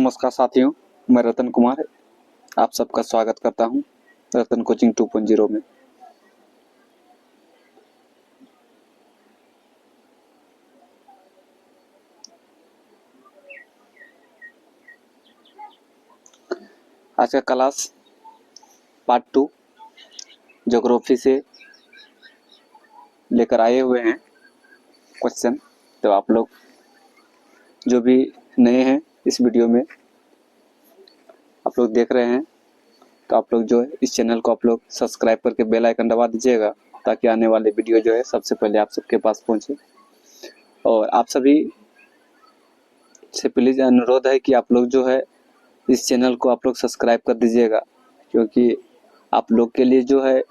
नमस्कार साथियों, मैं रतन कुमार आप सबका स्वागत करता हूं रतन कोचिंग 2.0 में। आज का क्लास पार्ट 2 ज्योग्राफी से लेकर आए हुए हैं क्वेश्चन। तो आप लोग जो भी नए हैं इस वीडियो में आप लोग देख रहे हैं, तो आप लोग जो है इस चैनल को आप लोग सब्सक्राइब करके बेल आइकन दबा दीजिएगा, ताकि आने वाले वीडियो जो है सबसे पहले आप सबके पास पहुंचे। और आप सभी से प्लीज़ अनुरोध है कि आप लोग जो है इस चैनल को आप लोग सब्सक्राइब कर दीजिएगा, क्योंकि आप लोग के लिए जो है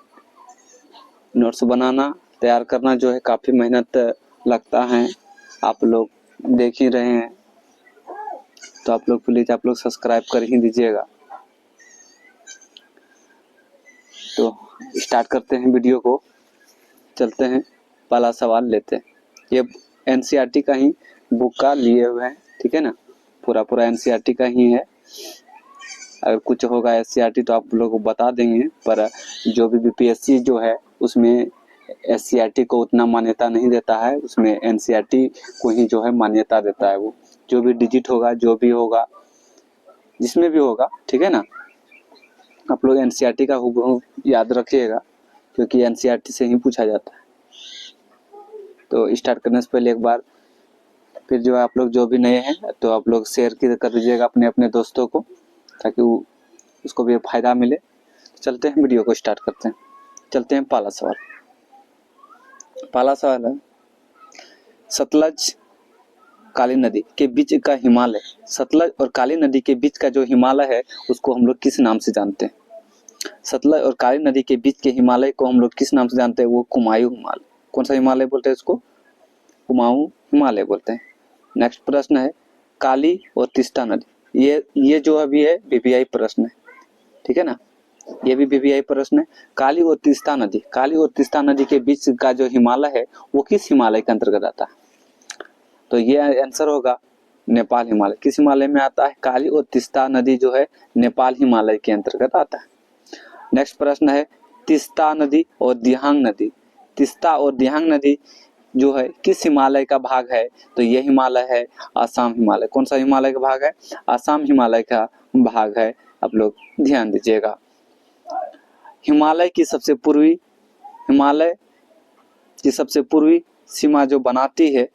नोट्स बनाना तैयार करना जो है काफ़ी मेहनत लगता है। आप लोग देख ही रहे हैं, तो आप लोग प्लीज़ आप लोग सब्सक्राइब कर ही दीजिएगा। तो स्टार्ट करते हैं वीडियो को, चलते हैं, पहला सवाल लेते हैं। ये एनसीईआरटी का ही बुक का लिए हुए हैं, ठीक है ना, पूरा एनसीईआरटी का ही है। अगर कुछ होगा एससीईआरटी तो आप लोगों को बता देंगे, पर जो भी बीपीएससी जो है उसमें एससीईआरटी को उतना मान्यता नहीं देता है, उसमें एनसीईआरटी को ही जो है मान्यता देता है। वो जो भी डिजिट होगा, जो भी होगा, जिसमें भी होगा, ठीक है ना, आप लोग एनसीईआरटी का याद रखिएगा, क्योंकि एनसीईआरटी से ही पूछा जाता है। तो स्टार्ट करने से पहले एक बार फिर जो है आप लोग जो भी नए हैं तो आप लोग शेयर कर दीजिएगा अपने अपने दोस्तों को, ताकि उसको भी फायदा मिले। चलते हैं वीडियो को स्टार्ट करते हैं, चलते हैं पहला सवाल। पहला सवाल है, सतलज काली नदी के बीच का हिमालय, सतलज और काली नदी के बीच का जो हिमालय है उसको हम लोग किस नाम से जानते हैं? सतलज और काली नदी के बीच के हिमालय को हम लोग किस नाम से जानते हैं? वो कुमायूं हिमालय। कौन सा हिमालय बोलते हैं इसको? कुमाऊं हिमालय बोलते हैं। नेक्स्ट प्रश्न है, काली और तीस्ता नदी, ये जो अभी है बीपीआई प्रश्न है, ठीक है ना, ये भी बीपीआई प्रश्न है। काली और तीस्ता नदी के बीच का जो हिमालय है वो किस हिमालय के अंतर्गत आता है? तो ये आंसर होगा नेपाल हिमालय। किस हिमालय में आता है? काली और तीस्ता नदी जो है नेपाल हिमालय के अंतर्गत आता है। नेक्स्ट प्रश्न है, तीस्ता नदी और दिहांग नदी, तीस्ता और दिहांग नदी जो है किस हिमालय का भाग है? तो यह हिमालय है आसाम हिमालय। कौन सा हिमालय का भाग है? आसाम हिमालय का भाग है, आप लोग ध्यान दीजिएगा। हिमालय की सबसे पूर्वी सीमा जो बनाती है,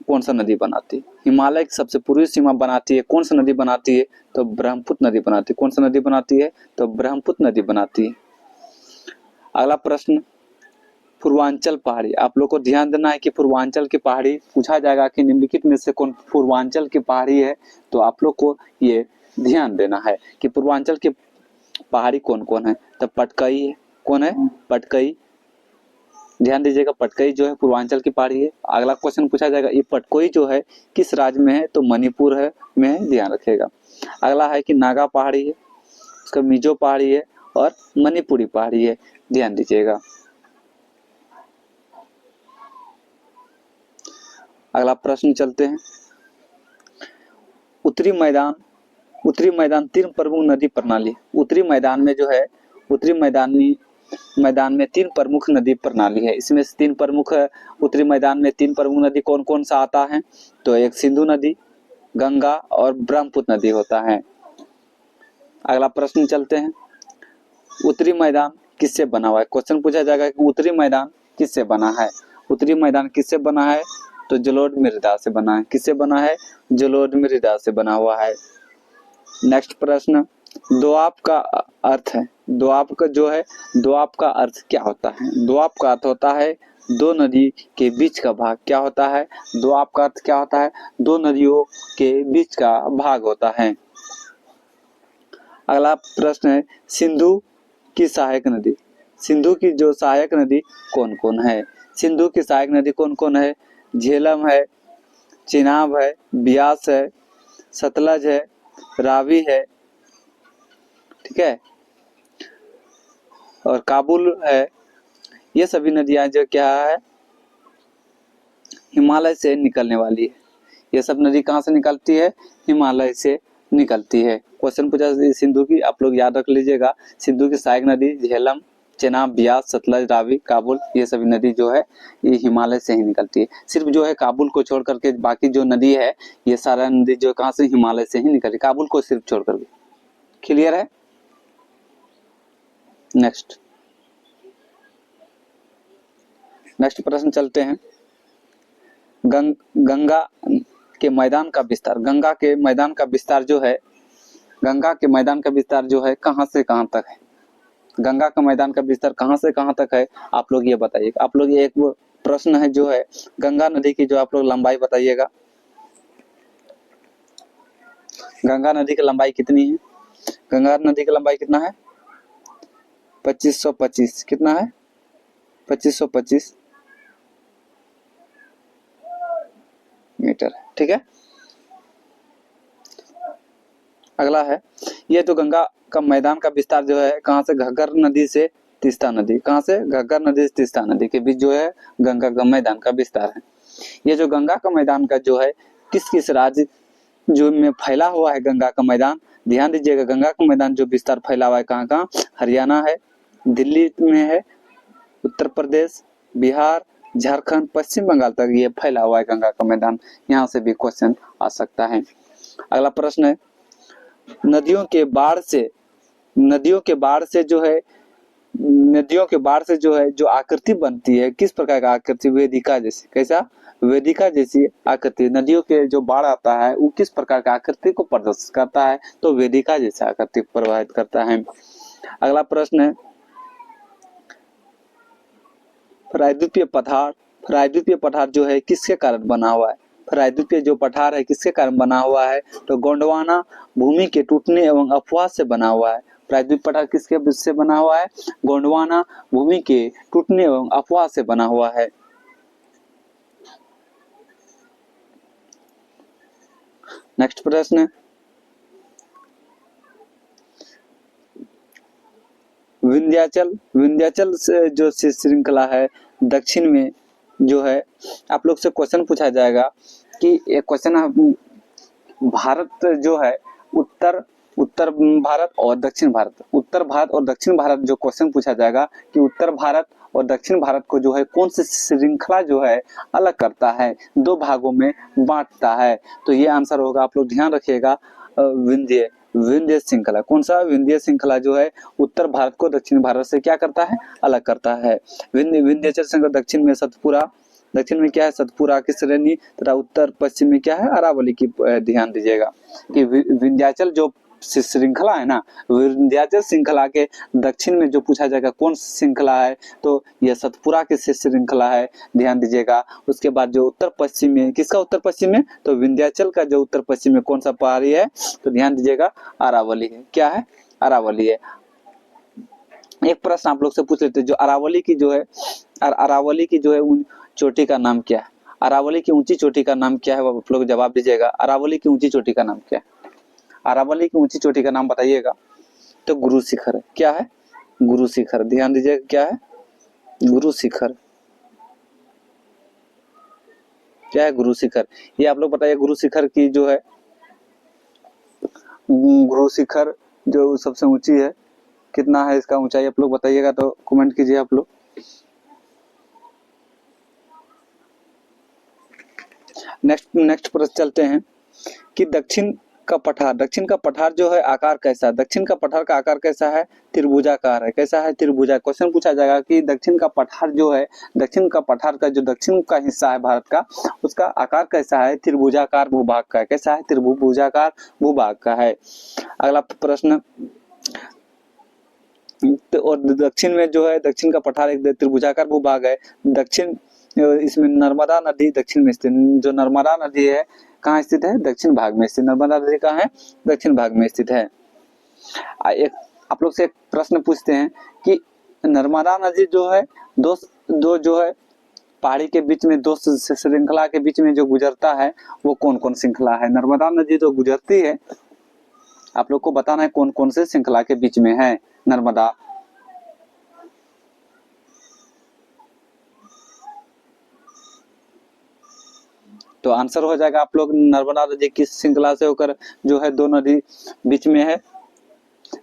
कौन सा नदी बनाती है? हिमालय की सबसे पूर्वी सीमा बनाती है, कौन सा नदी बनाती है? तो ब्रह्मपुत्र नदी बनाती है। कौन सा नदी बनाती है? तो ब्रह्मपुत्र नदी बनाती है। अगला प्रश्न, पूर्वांचल पहाड़ी। आप लोग को ध्यान देना है कि पूर्वांचल की पहाड़ी पूछा जाएगा कि निम्नलिखित में से कौन पूर्वांचल की पहाड़ी है। तो आप लोग को ये ध्यान देना है कि पूर्वांचल की पहाड़ी कौन कौन है। तो पटकई है। कौन है? पटकई। ध्यान दीजिएगा, पटकई जो है पूर्वांचल की पहाड़ी है। अगला क्वेश्चन पूछा जाएगा, ये पटकोई जो है किस राज्य में है? तो मणिपुर है में है, ध्यान रखिएगा। अगला है कि नागा पहाड़ी है, उसका मिजो पहाड़ी है और मणिपुरी पहाड़ी है, ध्यान दीजिएगा। अगला प्रश्न चलते हैं, उत्तरी मैदान तीन प्रमुख नदी प्रणाली। उत्तरी मैदान में जो है उत्तरी मैदान में तीन प्रमुख नदी प्रणाली है। इसमें से तीन प्रमुख उत्तरी मैदान में तीन प्रमुख नदी कौन कौन सा आता है? तो एक सिंधु नदी, गंगा और ब्रह्मपुत्र नदी होता है। अगला प्रश्न चलते हैं, उत्तरी मैदान किससे बना हुआ है? क्वेश्चन पूछा जाएगा कि उत्तरी मैदान किससे बना है? उत्तरी मैदान किससे बना है? तो जलोढ़ मृदा से बना है। किससे बना है? जलोढ़ मृदा से बना हुआ है। नेक्स्ट प्रश्न, दोआब का अर्थ है, दोआब का अर्थ क्या होता है? दोआब का अर्थ होता है दो नदी के बीच का भाग। क्या होता है? दोआब का अर्थ क्या होता है? दो नदियों के बीच का भाग होता है। अगला प्रश्न है, सिंधु की सहायक नदी, सिंधु की जो सहायक नदी कौन कौन है? सिंधु की सहायक नदी कौन कौन है? झेलम है, चिनाब है, ब्यास है, सतलज है, रावी है, ठीक है, और काबुल है। ये सभी नदियां जो क्या है हिमालय से निकलने वाली है। ये सब नदी कहाँ से निकलती है? हिमालय से निकलती है। क्वेश्चन पूछा सिंधु की, आप लोग याद रख लीजिएगा, सिंधु की सहायक नदी झेलम, चेनाब, ब्यास, सतलज, रावी, काबुल, ये सभी नदी जो है ये हिमालय से ही निकलती है। सिर्फ जो है काबुल को छोड़ करके बाकी जो नदी है ये सारा नदी जो कहाँ से, हिमालय से ही निकलती है, काबुल को सिर्फ छोड़ करके। क्लियर है? नेक्स्ट प्रश्न चलते हैं। गंगा के मैदान का विस्तार, गंगा के मैदान का विस्तार जो है, गंगा के मैदान का विस्तार जो है कहाँ से कहाँ तक है? गंगा का मैदान का विस्तार कहाँ से कहाँ तक है, आप लोग ये बताइए। आप लोग ये एक प्रश्न है जो है, गंगा नदी की जो आप लोग लंबाई बताइएगा। गंगा नदी की लंबाई कितनी है? गंगा नदी की लंबाई कितना है? 2525। कितना है? 2525 मीटर। ठीक है, अगला है, ये तो गंगा का मैदान का विस्तार जो है कहाँ से, घग्गर नदी से तीस्ता नदी, कहाँ से, घग्गर नदी से तीस्ता नदी के बीच जो है गंगा का मैदान का विस्तार है। ये जो गंगा का मैदान का जो है किस किस राज्य जो में फैला हुआ है गंगा का मैदान, ध्यान दीजिएगा, गंगा का मैदान जो विस्तार फैला हुआ है कहाँ कहाँ, हरियाणा है, दिल्ली में है, उत्तर प्रदेश, बिहार, झारखंड, पश्चिम बंगाल तक ये फैला हुआ है गंगा का मैदान। यहाँ से भी क्वेश्चन आ सकता है। अगला प्रश्न है, नदियों के बाढ़ से जो है, नदियों के बाढ़ से जो है जो आकृति बनती है, किस प्रकार का आकृति, वेदिका जैसी, कैसा, वेदिका जैसी आकृति। नदियों के जो बाढ़ आता है वो किस प्रकार का आकृति को प्रदर्शित करता है, तो वेदिका जैसा आकृति प्रभावित करता है। अगला प्रश्न है, प्रायद्वीपीय पठार जो है किसके कारण बना हुआ है? प्रायद्वीपीय जो पठार है किसके कारण बना हुआ है, तो गोंडवाना भूमि के टूटने एवं अपवाह से बना हुआ है। प्रायद्वीपीय पठार किसके से बना हुआ है? गोंडवाना भूमि के टूटने एवं अपवाह से बना हुआ है। नेक्स्ट प्रश्न, विंध्याचल से जो श्रृंखला है दक्षिण में जो है, आप लोग से क्वेश्चन पूछा जाएगा कि एक क्वेश्चन, भारत जो है उत्तर भारत और दक्षिण भारत, उत्तर भारत और दक्षिण भारत जो क्वेश्चन पूछा जाएगा कि उत्तर भारत और दक्षिण भारत को जो है कौन सी श्रृंखला जो है अलग करता है, दो भागों में बांटता है, तो ये आंसर होगा, आप लोग ध्यान रखिएगा, विंध्य श्रृंखला। कौन सा? विंध्य श्रृंखला जो है उत्तर भारत को दक्षिण भारत से क्या करता है, अलग करता है। विंध्याचल श्रृंखला दक्षिण में सतपुरा, दक्षिण में क्या है, सतपुरा की श्रेणी, तथा उत्तर पश्चिम में क्या है, अरावली की। ध्यान दीजिएगा कि विंध्याचल जो श्रृंखला है ना, विंध्याचल श्रृंखला के दक्षिण में जो पूछा जाएगा कौन श्रृंखला है, तो यह सतपुरा की श्रृंखला है। ध्यान दीजिएगा। उसके बाद जो उत्तर पश्चिम में, किसका उत्तर पश्चिम में, तो विंध्याचल का जो उत्तर पश्चिम में कौन सा पहाड़ी है, तो ध्यान दीजिएगा, अरावली है। क्या है? अरावली है। एक प्रश्न आप लोग से पूछ लेते, जो अरावली की जो है, अरावली की जो है चोटी का नाम क्या है? अरावली की ऊंची चोटी का नाम क्या है, वो आप लोग जवाब दीजिएगा। अरावली की ऊंची चोटी का नाम क्या है? अरावली की ऊंची चोटी का नाम बताइएगा। तो गुरु शिखर है। क्या है? गुरु शिखर। ध्यान दीजिएगा, क्या है? गुरु शिखर। क्या है? गुरु शिखर। ये आप लोग बताइए, गुरु शिखर की जो है, गुरु शिखर जो सबसे ऊंची है, कितना है इसका ऊंचाई, आप लोग बताइएगा, तो कमेंट कीजिए आप लोग। नेक्स्ट प्रश्न चलते हैं कि दक्षिण का पठार जो है आकार कैसा है? दक्षिण का पठार का आकार कैसा है? त्रिभुजाकार है। कैसा है? त्रिभुजा। क्वेश्चन पूछा जाएगा कि दक्षिण का पठार जो है, दक्षिण का पठार का जो दक्षिण का हिस्सा है भारत का, उसका आकार कैसा है? त्रिभुजाकार भूभाग का है। कैसा है? त्रिभुजाकार भूभाग का है। अगला प्रश्न, तो और दक्षिण में जो है, दक्षिण का पठार एक त्रिभुजाकार भूभाग है। दक्षिण, इसमें नर्मदा नदी दक्षिण में स्थित, जो नर्मदा नदी है कहाँ स्थित है? दक्षिण भाग में स्थित। नर्मदा नदी कहाँ है? दक्षिण भाग में स्थित है। एक आप लोग से एक प्रश्न पूछते हैं कि नर्मदा नदी जो है दो जो है पहाड़ी के बीच में, दो श्रृंखला के बीच में जो गुजरता है, वो कौन कौन श्रृंखला है? नर्मदा नदी जो गुजरती है, आप लोग को बताना है कौन कौन से श्रृंखला के बीच में है नर्मदा। तो तो आंसर हो जाएगा आप लोग नर्मदा नदी किस श्रृंखला से होकर जो है दो नदी बीच में है,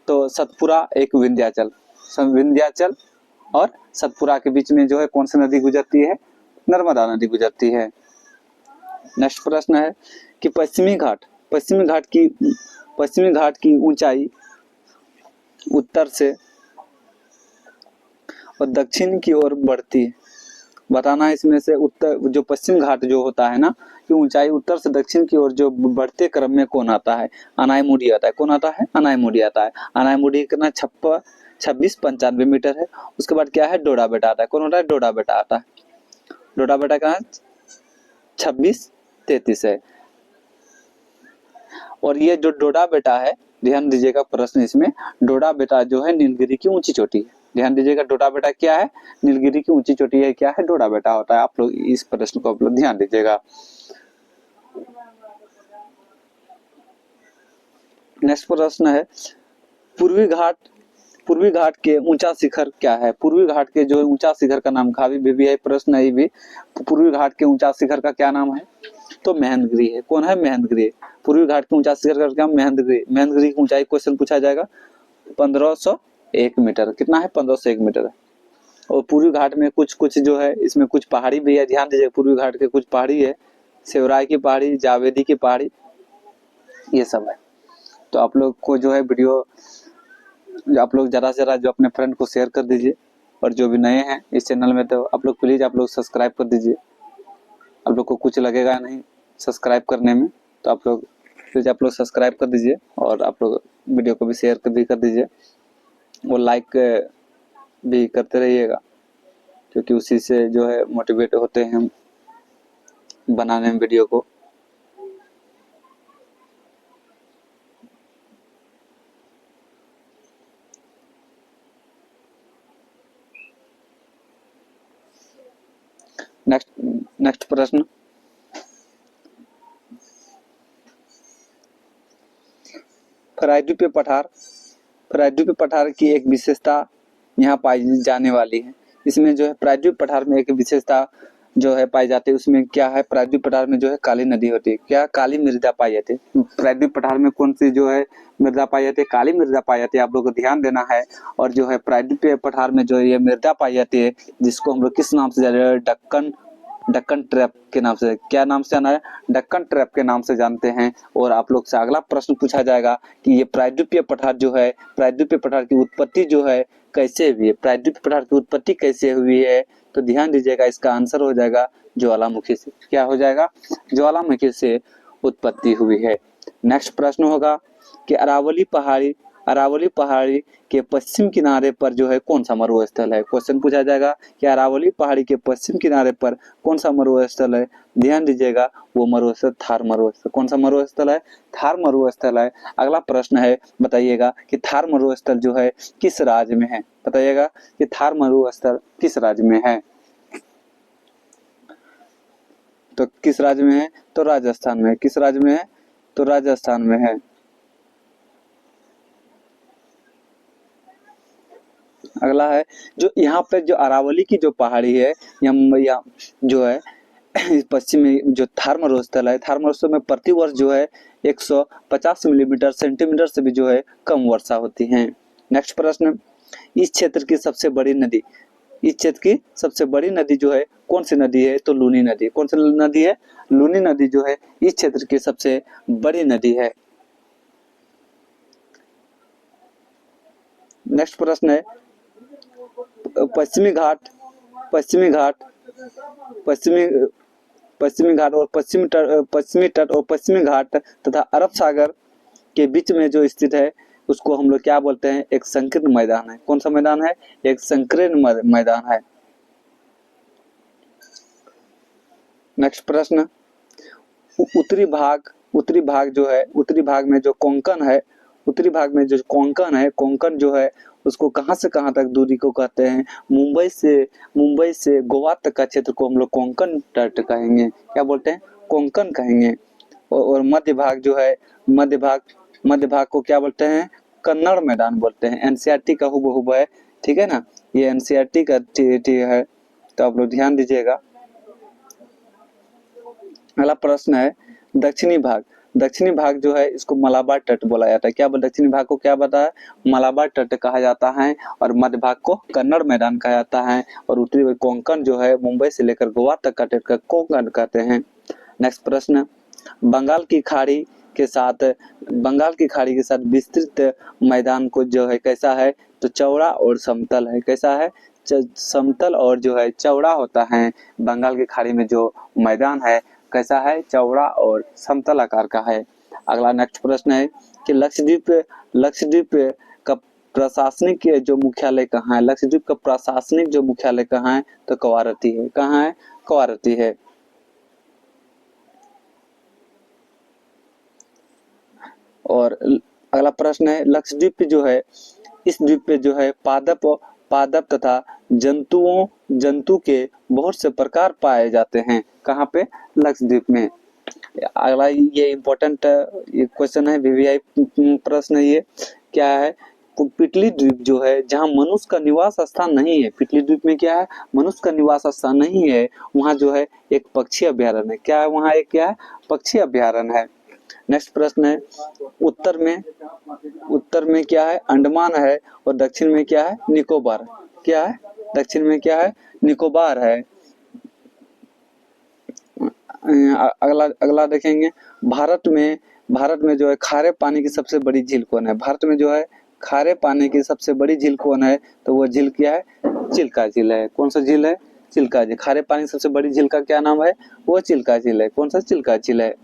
तो सतपुरा एक विंध्याचल, विंध्याचल और सतपुरा के बीच में जो है कौन सी नदी गुजरती है, नर्मदा नदी गुजरती है। नेक्स्ट प्रश्न है कि पश्चिमी घाट की ऊंचाई उत्तर से और दक्षिण की ओर बढ़ती है। बताना है इसमें से उत्तर जो पश्चिम घाट जो होता है ना कि ऊंचाई उत्तर से दक्षिण की ओर जो बढ़ते क्रम में कौन आता है, अनायमुडी आता है। कौन आता है, अनायमुडी आता है। अनायमुडी कितना 2695 मीटर है। उसके बाद क्या है, डोडा बेटा आता है। कौन होता है, डोडा बेटा आता है। डोडा बेटा कहाँ है, 2633 है। और ये जो डोडा बेटा है, ध्यान दीजिएगा प्रश्न इसमें, डोडा बेटा जो है नीलगिरी की ऊंची चोटी है। ध्यान दीजिएगा डोडा बेटा क्या है, नीलगिरी की ऊंची चोटी है, क्या है, डोडा बेटा होता है। आप लोग इस प्रश्न को आप लोग ध्यान दीजिएगा। नेक्स्ट प्रश्न है पूर्वी घाट के ऊंचा शिखर क्या है। पूर्वी घाट के जो ऊंचा शिखर का नाम खावी भी है प्रश्न है भी। पूर्वी घाट के ऊंचा शिखर का क्या नाम है, तो महेंद्रगिरी है। कौन है, महेंद्रगिरी। पूर्वी घाट के ऊंचा शिखर का क्या, महेंद्रगिरी। महेंद्रगिरी की ऊंचाई क्वेश्चन पूछा जाएगा 1501 मीटर। कितना है, 1501 मीटर है। और पूर्वी घाट में कुछ जो है इसमें कुछ पहाड़ी भी है, ध्यान दीजिए। पूर्वी घाट के कुछ पहाड़ी है, सेवराय की पहाड़ी, जावेदी की पहाड़ी, ये सब है। तो आप लोग को जो है वीडियो आप लोग ज्यादा से ज्यादा जो अपने फ्रेंड को शेयर कर दीजिए। और जो भी नए हैं इस चैनल में तो आप लोग प्लीज आप लोग सब्सक्राइब कर दीजिए। आप लोग को कुछ लगेगा नहीं सब्सक्राइब करने में, तो आप लोग प्लीज आप लोग सब्सक्राइब कर दीजिए। और आप लोग वीडियो को भी शेयर भी कर दीजिए और लाइक भी करते रहिएगा, क्योंकि उसी से जो है मोटिवेट होते हैं हम बनाने में वीडियो को। नेक्स्ट प्रश्न, प्रायद्वीपीय पठार की एक विशेषता यहाँ पाई जाने वाली है। इसमें जो है प्रायद्वीप पठार में एक विशेषता जो है पाई जाती है, उसमें क्या है, प्रायद्वीप पठार में जो है काली नदी होती है। क्या, काली मृदा पाई जाती है। प्रायद्वीप पठार में कौन सी जो है मृदा पाई जाती है, काली मृदा पाई जाती है। आप लोगों को ध्यान देना है। और जो है प्रायद्वीप पठार में जो ये मृदा पाई जाती है, जिसको हम लोग किस नाम से जानते हैं, डक्कन ट्रैप के नाम से। क्या नाम से जाना है, डक्कन ट्रैप के नाम से जानते हैं। और आप लोग से अगला प्रश्न पूछा जाएगा कि ये प्रायद्वीपीय पठार जो है, प्रायद्वीपीय पठार की उत्पत्ति जो है कैसे हुई है, प्रायद्वीपीय पठार की उत्पत्ति कैसे हुई है। तो ध्यान दीजिएगा, इसका आंसर हो जाएगा ज्वालामुखी से। क्या हो जाएगा, ज्वालामुखी से उत्पत्ति हुई है। नेक्स्ट प्रश्न होगा कि अरावली पहाड़ी के पश्चिम किनारे पर जो है कौन सा मरुस्थल है। क्वेश्चन पूछा जाएगा कि अरावली पहाड़ी के पश्चिम किनारे पर कौन सा मरुस्थल है। ध्यान दीजिएगा, वो मरुस्थल थार मरुस्थल। कौन सा मरुस्थल है, थार मरुस्थल है। अगला प्रश्न है, बताइएगा कि थार मरुस्थल जो है किस राज्य में है। बताइएगा कि थार मरुस्थल किस राज्य में है। तो किस राज्य में है, तो राजस्थान में। किस राज्य में है, तो राजस्थान में है। अगला है जो यहाँ पे जो अरावली की जो पहाड़ी है, या जो है पश्चिम में जो थार मरुस्थल है, थार मरुस्थल में प्रति वर्ष जो है 150 मिलीमीटर सेंटीमीटर से भी जो है कम वर्षा होती है। नेक्स्ट प्रश्न, इस क्षेत्र की सबसे बड़ी नदी जो है कौन सी नदी है, तो लूनी नदी। कौन सी नदी है, लूनी नदी जो है इस क्षेत्र की सबसे बड़ी नदी है। नेक्स्ट प्रश्न है, पश्चिमी घाट और पश्चिमी तट और पश्चिमी घाट तथा अरब सागर के बीच में जो स्थित है, उसको हम लोग क्या बोलते हैं, एक संकीर्ण मैदान है। कौन सा मैदान है, एक संकीर्ण मैदान है। नेक्स्ट प्रश्न, उत्तरी भाग जो है, उत्तरी भाग में जो कोंकण है, कोंकण जो है उसको कहां से कहां तक दूरी को कहते हैं, मुंबई से गोवा तक का क्षेत्र को हम लोग कोंकण तट कहेंगे। क्या बोलते हैं, कोंकण कहेंगे। और मध्य भाग जो है, मध्य भाग को क्या बोलते हैं, कन्नड़ मैदान बोलते हैं। एनसीईआरटी का हुबहू है, ठीक है ना, ये एनसीईआरटी का है, तो आप लोग ध्यान दीजिएगा। अगला प्रश्न है दक्षिणी भाग। दक्षिणी भाग जो है इसको मलाबार तट बोला जाता है। क्या दक्षिणी भाग को क्या बताया? मलाबार तट कहा जाता है। और मध्य भाग को कन्नड़ मैदान कहा जाता है। और उत्तरी भाग कोंकण जो है मुंबई से लेकर गोवा तक का तट का कोंकण कहते हैं। नेक्स्ट प्रश्न, बंगाल की खाड़ी के साथ विस्तृत मैदान को जो है कैसा है? तो चौड़ा और समतल है। कैसा है? समतल और जो है चौड़ा होता है। बंगाल की खाड़ी में जो मैदान है कैसा है? चौड़ा और समतल आकार का है। अगला नेक्स्ट प्रश्न है कि लक्षद्वीप का प्रशासनिक जो मुख्यालय कहाँ है? लक्षद्वीप का प्रशासनिक जो मुख्यालय कहाँ है? तो कवारत्ती है। कहाँ है? कवारत्ती है। और अगला प्रश्न है लक्षद्वीप जो है, इस द्वीप पे जो है पादप तथा जंतु के बहुत से प्रकार पाए जाते हैं। कहाँ पे? लक्षद्वीप में। अगला ये इम्पोर्टेंट क्वेश्चन है, वीवीआई प्रश्न है ये। क्या है? पिटली द्वीप जो है जहाँ मनुष्य का निवास स्थान नहीं है। पिटली द्वीप में क्या है? मनुष्य का निवास स्थान नहीं है। वहाँ जो है एक पक्षी अभ्यारण्य है। क्या है? वहाँ एक क्या है? पक्षी अभ्यारण्य है। नेक्स्ट प्रश्न है उत्तर में क्या है? अंडमान है। और दक्षिण में क्या है? निकोबार। क्या है? दक्षिण में क्या है? निकोबार है। अगला देखेंगे, भारत में जो है खारे पानी की सबसे बड़ी झील कौन है? भारत में जो है खारे पानी की सबसे बड़ी झील कौन है? तो वो झील क्या है? चिल्का झील है। कौन सा झील है? चिल्का झील। खारे पानी की सबसे बड़ी झील का क्या नाम है? वो चिल्का झील है। कौन सा? चिल्का झील है।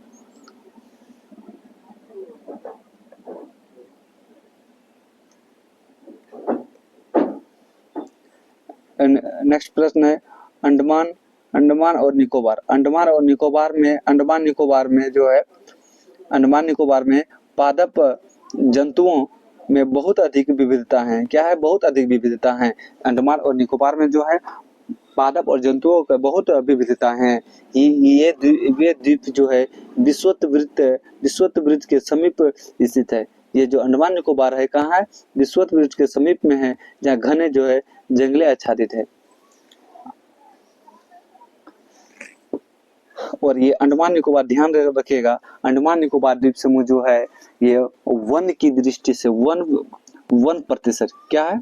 नेक्स्ट प्रश्न है अंडमान और निकोबार में पादप जंतुओं में बहुत अधिक विविधता है। क्या है? बहुत अधिक विविधता है। अंडमान और निकोबार में जो है पादप और जंतुओं का बहुत विविधता है। ये द्वीप जो है विषुवत वृत्त के समीप स्थित है। ये जो अंडमान निकोबार है कहाँ है? विषुवत वृत्त के समीप में है, जहाँ घने जो है जंगले आच्छादित है। और ये अंडमान निकोबार ध्यान रखिएगा, अंडमान निकोबार द्वीप समूह जो है ये वन की दृष्टि से 1% क्या है?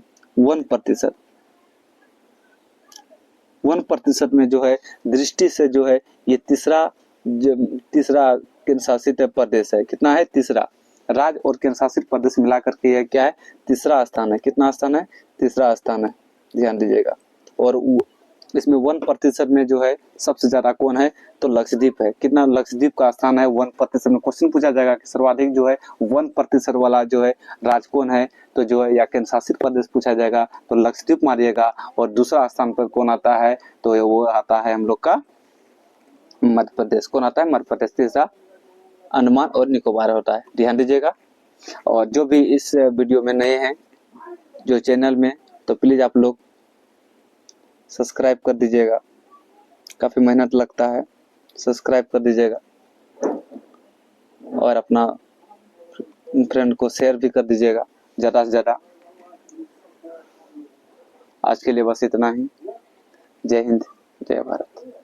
1% में जो है दृष्टि से जो है ये तीसरा केंद्र शासित प्रदेश है। कितना है? तीसरा। राज्य और केंद्र शासित प्रदेश मिला करके यह क्या है? तीसरा स्थान है। कितना स्थान है? तीसरा स्थान है। ध्यान दीजिएगा। और इसमें 1% में जो है सबसे ज्यादा कौन है? तो लक्षद्वीप है। कितना? लक्षद्वीप का स्थान है 1% में। क्वेश्चन पूछा जाएगा कि सर्वाधिक जो है 1% वाला जो है राज्य कौन है? तो जो है या केंद्र शासित प्रदेश पूछा जाएगा तो लक्षद्वीप मारिएगा। और दूसरा स्थान पर कौन आता है? तो वो आता है हम लोग का मध्य प्रदेश। कौन आता है? मध्य प्रदेश। तीसरा अंडमान और निकोबार होता है। ध्यान दीजिएगा। और जो भी इस वीडियो में नए हैं जो चैनल में, तो प्लीज आप लोग सब्सक्राइब कर दीजिएगा। काफी मेहनत लगता है, सब्सक्राइब कर दीजिएगा। और अपना फ्रेंड को शेयर भी कर दीजिएगा ज्यादा से ज्यादा। आज के लिए बस इतना ही। जय हिंद, जय भारत।